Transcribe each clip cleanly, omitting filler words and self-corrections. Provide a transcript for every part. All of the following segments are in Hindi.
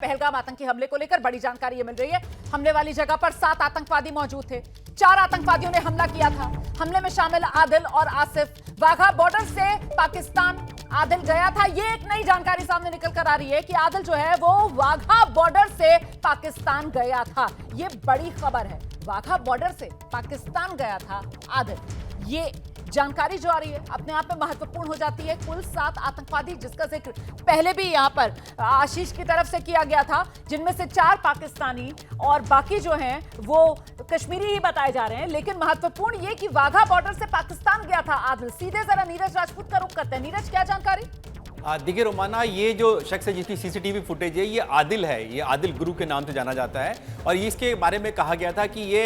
पहलगाम आतंकी हमले को लेकर बड़ी जानकारी ये मिल रही है। हमले वाली जगह पर 7 आतंकवादी मौजूद थे। 4 आतंकवादियों ने हमला किया था। हमले में शामिल आदिल और आसिफ वाघा बॉर्डर से पाकिस्तान आदिल गया था। ये एक नई जानकारी सामने निकल कर आ रही है कि आदिल जो है वो वाघा बॉर्डर से पाकिस्तान गया था। ये बड़ी खबर है। वाघा बॉर्डर से पाकिस्तान गया था आदिल। ये जानकारी जो आ रही है अपने आप में महत्वपूर्ण हो जाती है। कुल 7 आतंकवादी जिसका जिक्र पहले भी यहां पर आशीष की तरफ से किया गया था, जिनमें से 4 पाकिस्तानी और बाकी जो हैं वो कश्मीरी ही बताए जा रहे हैं। लेकिन महत्वपूर्ण ये कि वाघा बॉर्डर से पाकिस्तान गया था आदिल। सीधे जरा नीरज राजपूत का रुख करते हैं। नीरज, क्या जानकारी? देखिए रोमाना, ये जो शख्स है जिसकी सीसीटीवी फुटेज है ये आदिल है। ये आदिल गुरु के नाम से जाना जाता है और इसके बारे में कहा गया था कि ये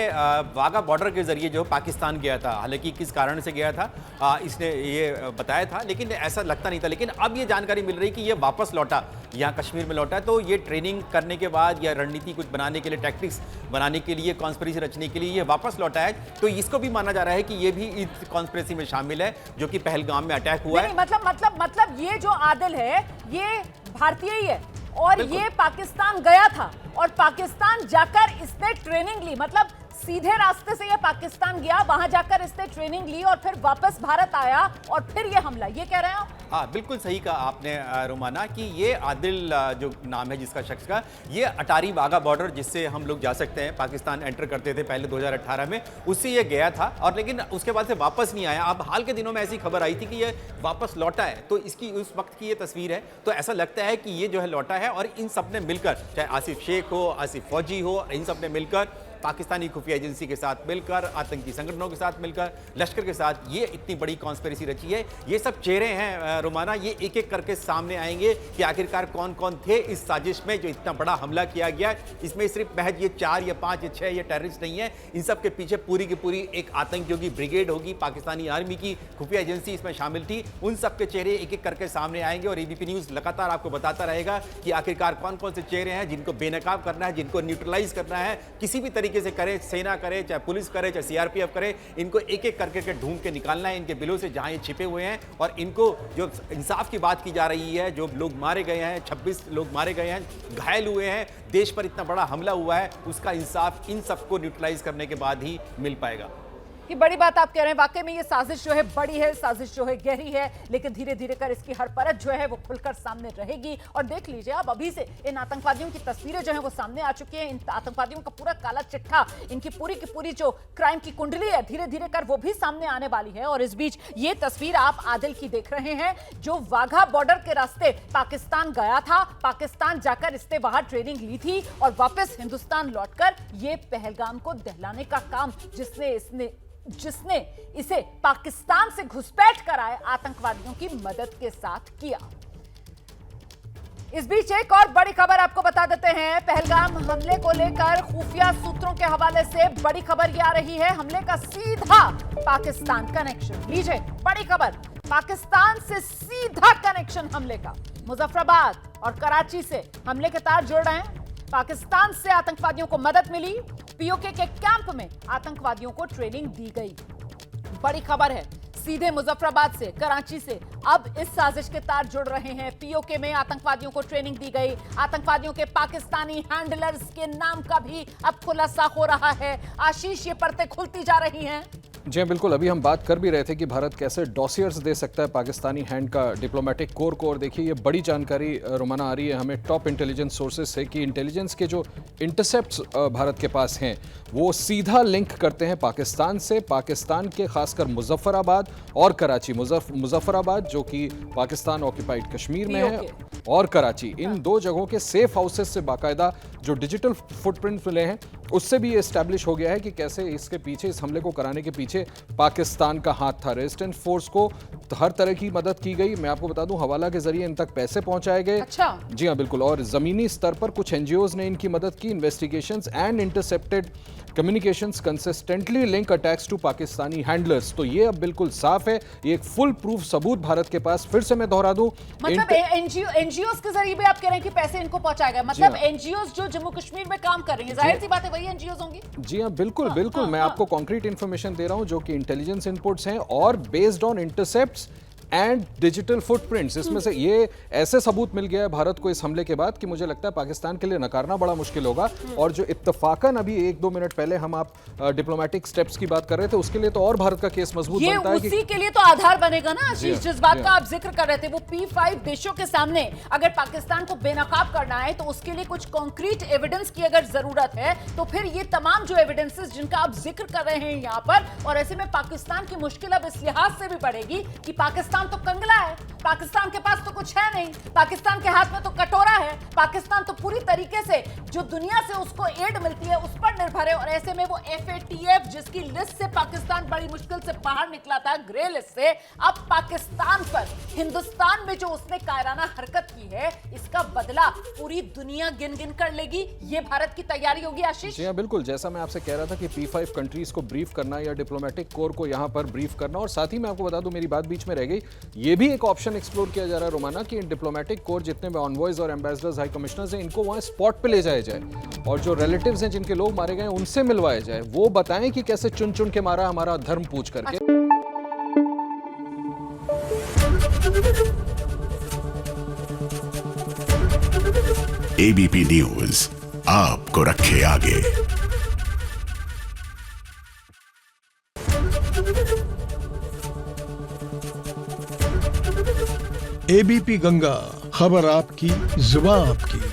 वाघा बॉर्डर के जरिए जो पाकिस्तान गया था। हालांकि किस कारण से गया था इसने ये बताया था, लेकिन ऐसा लगता नहीं था। लेकिन अब ये जानकारी मिल रही कि ये वापस लौटा, यहाँ कश्मीर में लौटा। तो ये ट्रेनिंग करने के बाद या रणनीति कुछ बनाने के लिए, टैक्टिक्स बनाने के लिए, कॉन्स्पिरेसी रचने के लिए ये वापस लौटा है। तो इसको भी माना जा रहा है कि ये भी इस कॉन्स्पिरेसी में शामिल है जो कि पहलगाम में अटैक हुआ है। मतलब ये जो आदिल है ये भारतीय ही है और ये पाकिस्तान गया था और पाकिस्तान जाकर इसने ट्रेनिंग ली। मतलब सीधे रास्ते से ये पाकिस्तान गया, वहां जाकर इसने ट्रेनिंग ली और फिर वापस भारत आया और फिर ये हमला। ये कह रहे हैं? हाँ, बिल्कुल सही कहा आपने रोमाना कि ये आदिल जो नाम है जिसका शख्स का, ये अटारी वाघा बॉर्डर जिससे हम लोग जा सकते हैं, पाकिस्तान एंटर करते थे पहले 2018 में, उससे ये गया था और लेकिन उसके बाद से वापस नहीं आया। अब हाल के दिनों में ऐसी खबर आई थी कि ये वापस लौटा है। तो इसकी उस वक्त की ये तस्वीर है। तो ऐसा लगता है कि ये जो है लौटा है और इन सब ने मिलकर, चाहे आसिफ शेख हो, आसिफ फौजी हो, इन सब ने मिलकर पाकिस्तानी खुफिया एजेंसी के साथ मिलकर, आतंकी संगठनों के साथ मिलकर, लश्कर के साथ ये इतनी बड़ी कॉन्स्पिरेसी रची है। ये सब चेहरे हैं रोमाना, ये एक एक करके सामने आएंगे कि आखिरकार कौन कौन थे इस साजिश में जो इतना बड़ा हमला किया गया। इसमें सिर्फ महज ये 4 या 5 या 6 ये टेररिस्ट नहीं है। इन सब के पीछे पूरी की पूरी एक आतंकियों की ब्रिगेड होगी, पाकिस्तानी आर्मी की खुफिया एजेंसी इसमें शामिल थी। उन सब के चेहरे एक एक करके सामने आएंगे और एबीपी न्यूज़ लगातार आपको बताता रहेगा कि आखिरकार कौन कौन से चेहरे हैं जिनको बेनकाब करना है, जिनको न्यूट्रलाइज करना है, किसी भी तरीके से करे, सेना करे, चाहे पुलिस करे, चाहे सीआरपीएफ करे, इनको एक एक करके ढूंढ के निकालना है इनके बिलों से जहां ये छिपे हुए हैं। और इनको जो इंसाफ की बात की जा रही है, जो लोग मारे गए हैं, 26 लोग मारे गए हैं, घायल हुए हैं, देश पर इतना बड़ा हमला हुआ है, उसका इंसाफ इन सबको न्यूट्रलाइज करने के बाद ही मिल पाएगा। ये बड़ी बात आप कह रहे हैं। वाकई में ये साजिश जो है बड़ी है, साजिश जो है गहरी है, लेकिन धीरे धीरे कर इसकी हर परत जो है वो खुलकर सामने रहेगी। और देख लीजिए आप, अभी से इन आतंकवादियों की तस्वीरें जो है वो सामने आ चुकी हैं। इन आतंकवादियों का पूरा काला चिट्ठा, इनकी पूरी की पूरी जो क्राइम की कुंडली है, धीरे धीरे कर वो भी सामने आने वाली है। और इस बीच ये तस्वीर आप आदिल की देख रहे हैं, जो वाघा बॉर्डर के रास्ते पाकिस्तान गया था। पाकिस्तान जाकर इसने वहां ट्रेनिंग ली थी और वापस हिंदुस्तान लौटकर ये पहलगाम को दहलाने का काम जिसने इसे पाकिस्तान से घुसपैठ कराए आतंकवादियों की मदद के साथ किया। इस बीच एक और बड़ी खबर आपको बता देते हैं। पहलगाम हमले को लेकर खुफिया सूत्रों के हवाले से बड़ी खबर ये आ रही है। हमले का सीधा पाकिस्तान कनेक्शन। लीजिए बड़ी खबर, पाकिस्तान से सीधा कनेक्शन हमले का। मुजफ्फराबाद और कराची से हमले के तार जुड़ रहे हैं। पाकिस्तान से आतंकवादियों को मदद मिली। पीओके के कैंप में आतंकवादियों को ट्रेनिंग दी गई। बड़ी खबर है, सीधे मुजफ्फराबाद से, कराची से अब इस साजिश के तार जुड़ रहे हैं। पीओके में आतंकवादियों को ट्रेनिंग दी गई। आतंकवादियों के पाकिस्तानी हैंडलर्स के नाम का भी अब खुलासा हो रहा है। आशीष, ये परतें खुलती जा रही हैं। जी हाँ, बिल्कुल। अभी हम बात कर भी रहे थे कि भारत कैसे डॉसियर्स दे सकता है पाकिस्तानी हैंड का डिप्लोमेटिक कोर को। और देखिए ये बड़ी जानकारी रोमाना आ रही है हमें टॉप इंटेलिजेंस सोर्सेज से कि इंटेलिजेंस के जो इंटरसेप्ट्स भारत के पास हैं वो सीधा लिंक करते हैं पाकिस्तान से। पाकिस्तान के खासकर मुजफ्फराबाद और कराची, मुजफ्फराबाद जो कि पाकिस्तान ऑक्यूपाइड कश्मीर में है, और कराची, इन 2 जगहों के सेफ हाउसेस से बाकायदा जो डिजिटल फुटप्रिंट मिले हैं उससे भी एस्टैब्लिश हो गया है कि कैसे इसके पीछे, इस हमले को कराने के पीछे पाकिस्तान का हाथ था। रेजिस्टेंस फोर्स को हर तरह की मदद की गई। मैं आपको बता दूं, हवाला के जरिए इन तक पैसे पहुंचाए गए। अच्छा। जी हाँ, बिल्कुल। और जमीनी स्तर पर कुछ एनजीओज ने इनकी मदद की। Investigations and intercepted communications consistently link attacks to Pakistani handlers. तो ये अब बिल्कुल साफ है, ये एक फुल प्रूफ सबूत भारत के पास। फिर से मैं दोहरा दूं, मतलब एनजीओज के जरिए भी आप कह रहे हैं कि पैसे इनको पहुंचाए गए। मतलब एनजीओज जो जम्मू कश्मीर में काम कर रही हैं, जाहिर सी बात है वही एनजीओज होंगी। जी हाँ, बिल्कुल बिल्कुल। मैं आपको कॉन्क्रीट इंफॉर्मेशन दे रहा हूं जो कि इंटेलिजेंस इनपुट्स हैं और based on intercepts and digital footprints. इसमें से ये ऐसे सबूत मिल गया है भारत को इस हमले के बाद कि मुझे लगता है पाकिस्तान के लिए नकारना बड़ा मुश्किल होगा। और जो इत्तफाकन अभी 1-2 मिनट पहले हम आप डिप्लोमेटिक स्टेप्स की बात कर रहे थे, उसके लिए तो और भारत का केस मजबूत ये बनता है उसी के लिए तो आधार बनेगा ना आशीष, हाँ, जिस बात जी का हाँ। आप जिक्र कर रहे थे, वो P5 देशों के सामने अगर पाकिस्तान को बेनकाब करना है तो उसके लिए कुछ कॉन्क्रीट एविडेंस की अगर जरूरत है, तो फिर ये तमाम जो एविडेंसेस जिनका आप जिक्र कर रहे हैं यहां पर, और ऐसे में पाकिस्तान की मुश्किल अब इस लिहाज से भी बढ़ेगी कि पाकिस्तान तो कंगला है, पाकिस्तान के पास तो कुछ है नहीं, पाकिस्तान के हाथ में तो कटोरा है, पाकिस्तान तो पूरी तरीके से जो दुनिया से उसको एड मिलती है उस पर निर्भर है। और ऐसे में वो FATF जिसकी लिस्ट से पाकिस्तान बड़ी मुश्किल से बाहर निकला था, ग्रे लिस्ट से, अब पाकिस्तान पर हिंदुस्तान में जो उसने कायराना हरकत की है, इसका बदला पूरी दुनिया गिन गिन कर लेगी। ये भारत की तैयारी होगी आशीष। जी हाँ, बिल्कुल। जैसा मैं आपसे कह रहा था कि P5 कंट्रीज को ब्रीफ करना या डिप्लोमेटिक कोर को यहाँ पर ब्रीफ करना, और साथ ही मैं आपको बता दूं, मेरी बात बीच में रह गई, ये भी एक ऑप्शन एक्सप्लोर किया जा रहा है रोमाना कि डिप्लोमेटिक कोर जितने भी ऑनवॉयज और एम्बेसडर्स, हाई कमिश्नर्स हैं, इनको वहाँ स्पॉट पे ले जाया जाए और जो रिलेटिव्स हैं जिनके लोग मारे गए उनसे मिलवाया जाए, वो बताएं कि कैसे चुन चुन के मारा, हमारा धर्म पूछ करके। ABP न्यूज आपको रखे आगे। ABP गंगा, खबर आपकी, जुबान आपकी।